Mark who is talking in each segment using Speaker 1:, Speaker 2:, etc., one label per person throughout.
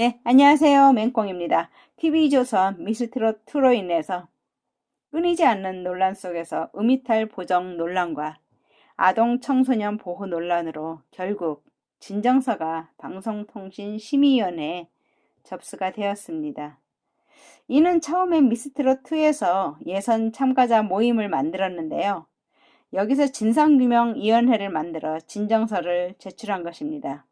Speaker 1: 네, 안녕하세요. 맹꽁입니다. TV조선 미스트롯2로 인해서 끊이지 않는 논란 속에서 음이탈 보정 논란과 아동 청소년 보호 논란으로 결국 진정서가 방송통신심의위원회에 접수가 되었습니다. 이는 처음에 미스트롯2에서 예선 참가자 모임을 만들었는데요. 여기서 진상규명위원회를 만들어 진정서를 제출한 것입니다.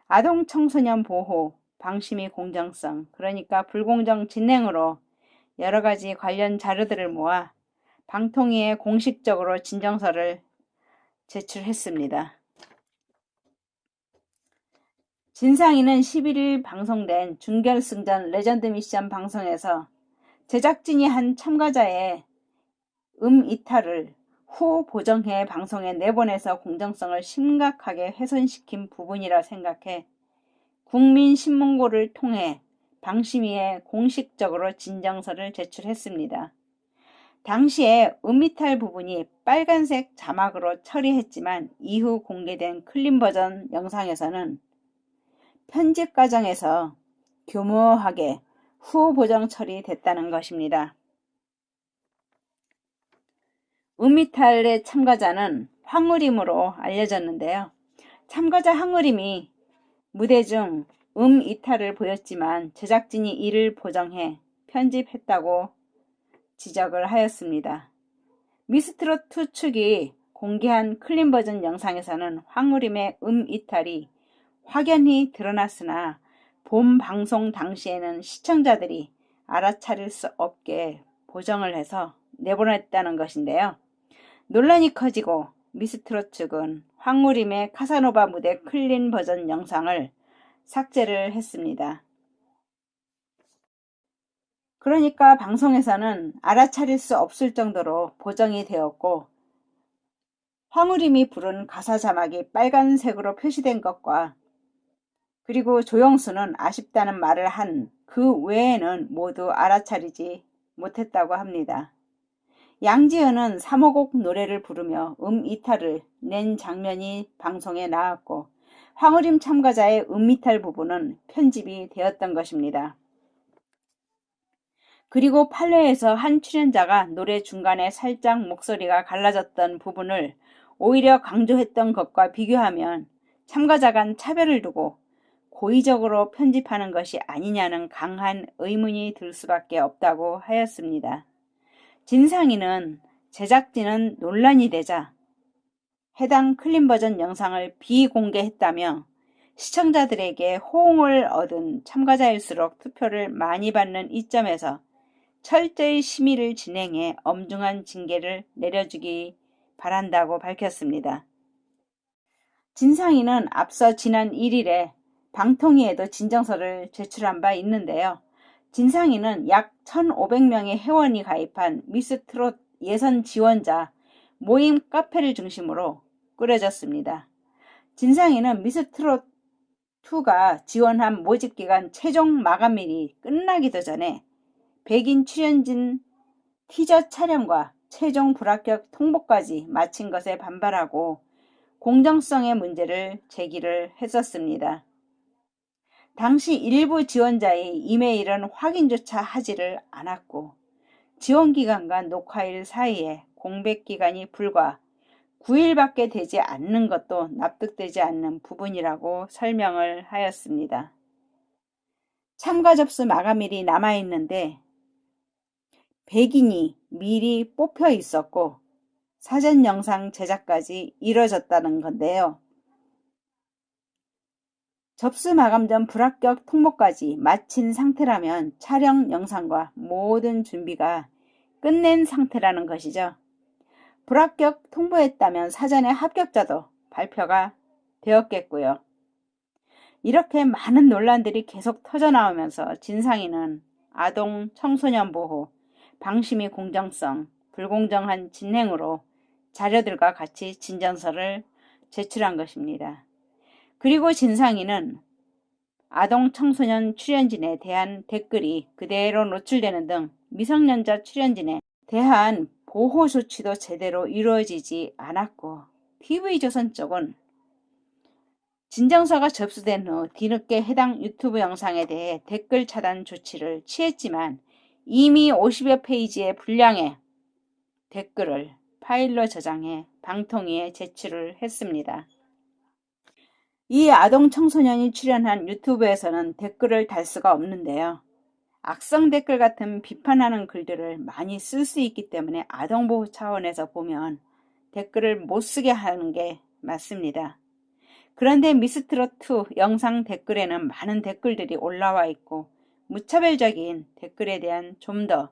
Speaker 1: 아동 청소년 보호, 방심위 공정성, 그러니까 불공정 진행으로 여러가지 관련 자료들을 모아 방통위에 공식적으로 진정서를 제출했습니다. 진상위는 11일 방송된 준결승전 레전드 미션 방송에서 제작진이 한 참가자의 이탈을 후 보정해 방송에 내보내서 공정성을 심각하게 훼손시킨 부분이라 생각해 국민신문고를 통해 방심위에 공식적으로 진정서를 제출했습니다. 당시에 음이탈 부분이 빨간색 자막으로 처리했지만 이후 공개된 클린 버전 영상에서는 편집 과정에서 교묘하게 후 보정 처리됐다는 것입니다. 음이탈의 참가자는 황우림으로 알려졌는데요. 참가자 황우림이 무대 중 이탈을 보였지만 제작진이 이를 보정해 편집했다고 지적을 하였습니다. 미스트롯2 측이 공개한 클린 버전 영상에서는 황우림의 이탈이 확연히 드러났으나 본 방송 당시에는 시청자들이 알아차릴 수 없게 보정을 해서 내보냈다는 것인데요. 논란이 커지고 미스트롯 측은 황우림의 카사노바 무대 클린 버전 영상을 삭제를 했습니다. 그러니까 방송에서는 알아차릴 수 없을 정도로 보정이 되었고 황우림이 부른 가사 자막이 빨간색으로 표시된 것과 그리고 조영수는 아쉽다는 말을 한 그 외에는 모두 알아차리지 못했다고 합니다. 양지은은 3호곡 노래를 부르며 이탈을 낸 장면이 방송에 나왔고 황우림 참가자의 이탈 부분은 편집이 되었던 것입니다. 그리고 판례에서 한 출연자가 노래 중간에 살짝 목소리가 갈라졌던 부분을 오히려 강조했던 것과 비교하면 참가자 간 차별을 두고 고의적으로 편집하는 것이 아니냐는 강한 의문이 들 수밖에 없다고 하였습니다. 진상위는 제작진은 논란이 되자 해당 클린 버전 영상을 비공개했다며 시청자들에게 호응을 얻은 참가자일수록 투표를 많이 받는 이점에서 철저히 심의를 진행해 엄중한 징계를 내려주기 바란다고 밝혔습니다. 진상위는 앞서 지난 1일에 방통위에도 진정서를 제출한 바 있는데요. 진상위는 약 1,500명의 회원이 가입한 미스트롯 예선 지원자 모임 카페를 중심으로 꾸려졌습니다. 진상위는 미스트롯2가 지원한 모집기간 최종 마감일이 끝나기도 전에 백인 출연진 티저 촬영과 최종 불합격 통보까지 마친 것에 반발하고 공정성의 문제를 제기를 했었습니다. 당시 일부 지원자의 이메일은 확인조차 하지를 않았고 지원기간과 녹화일 사이에 공백기간이 불과 9일밖에 되지 않는 것도 납득되지 않는 부분이라고 설명을 하였습니다. 참가 접수 마감일이 남아있는데 백인이 미리 뽑혀 있었고 사전 영상 제작까지 이뤄졌다는 건데요. 접수 마감 전 불합격 통보까지 마친 상태라면 촬영 영상과 모든 준비가 끝낸 상태라는 것이죠. 불합격 통보했다면 사전에 합격자도 발표가 되었겠고요. 이렇게 많은 논란들이 계속 터져나오면서 진상위는 아동 청소년 보호, 방심위 공정성, 불공정한 진행으로 자료들과 같이 진정서를 제출한 것입니다. 그리고 진상위는 아동 청소년 출연진에 대한 댓글이 그대로 노출되는 등 미성년자 출연진에 대한 보호 조치도 제대로 이루어지지 않았고 TV조선 쪽은 진정서가 접수된 후 뒤늦게 해당 유튜브 영상에 대해 댓글 차단 조치를 취했지만 이미 50여 페이지의 분량의 댓글을 파일로 저장해 방통위에 제출을 했습니다. 이 아동 청소년이 출연한 유튜브에서는 댓글을 달 수가 없는데요. 악성 댓글 같은 비판하는 글들을 많이 쓸 수 있기 때문에 아동보호 차원에서 보면 댓글을 못 쓰게 하는 게 맞습니다. 그런데 미스트롯2 영상 댓글에는 많은 댓글들이 올라와 있고 무차별적인 댓글에 대한 좀 더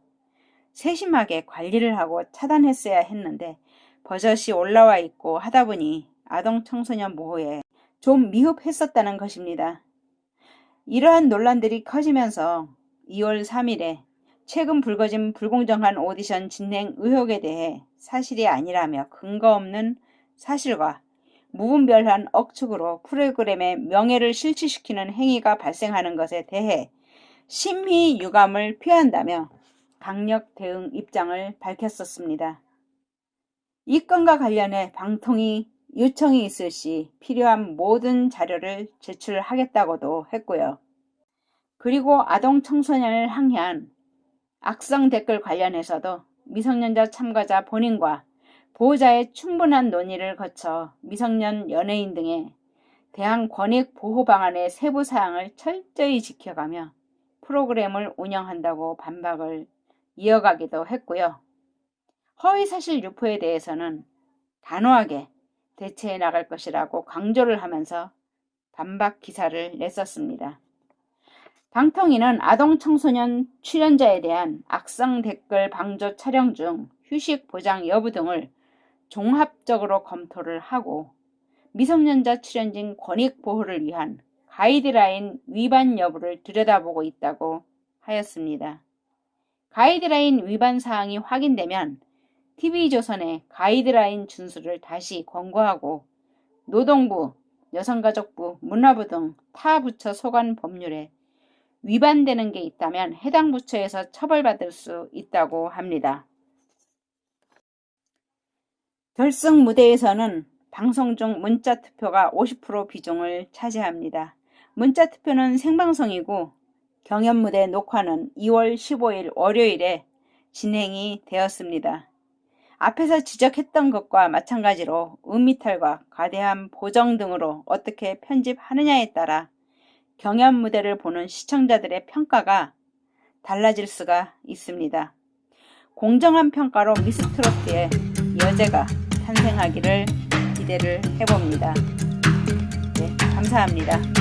Speaker 1: 세심하게 관리를 하고 차단했어야 했는데 버젓이 올라와 있고 하다 보니 아동 청소년 보호에 좀 미흡했었다는 것입니다. 이러한 논란들이 커지면서 2월 3일에 최근 불거진 불공정한 오디션 진행 의혹에 대해 사실이 아니라며 근거 없는 사실과 무분별한 억측으로 프로그램의 명예를 실추시키는 행위가 발생하는 것에 대해 심히 유감을 표한다며 강력 대응 입장을 밝혔었습니다. 이 건과 관련해 방통위 요청이 있을 시 필요한 모든 자료를 제출하겠다고도 했고요. 그리고 아동 청소년을 항의한 악성 댓글 관련해서도 미성년자 참가자 본인과 보호자의 충분한 논의를 거쳐 미성년 연예인 등에 대한 권익 보호 방안의 세부 사항을 철저히 지켜가며 프로그램을 운영한다고 반박을 이어가기도 했고요. 허위사실 유포에 대해서는 단호하게 대처해 나갈 것이라고 강조를 하면서 반박 기사를 냈었습니다. 방통위는 아동 청소년 출연자에 대한 악성 댓글 방조 촬영 중 휴식 보장 여부 등을 종합적으로 검토를 하고 미성년자 출연진 권익 보호를 위한 가이드라인 위반 여부를 들여다보고 있다고 하였습니다. 가이드라인 위반 사항이 확인되면 TV조선의 가이드라인 준수를 다시 권고하고 노동부, 여성가족부, 문화부 등 타 부처 소관 법률에 위반되는 게 있다면 해당 부처에서 처벌받을 수 있다고 합니다. 결승 무대에서는 방송 중 문자투표가 50% 비중을 차지합니다. 문자투표는 생방송이고 경연무대 녹화는 2월 15일 월요일에 진행이 되었습니다. 앞에서 지적했던 것과 마찬가지로 음이탈과 과대한 보정 등으로 어떻게 편집하느냐에 따라 경연무대를 보는 시청자들의 평가가 달라질 수가 있습니다. 공정한 평가로 미스트롯의 여제가 탄생하기를 기대를 해봅니다. 네, 감사합니다.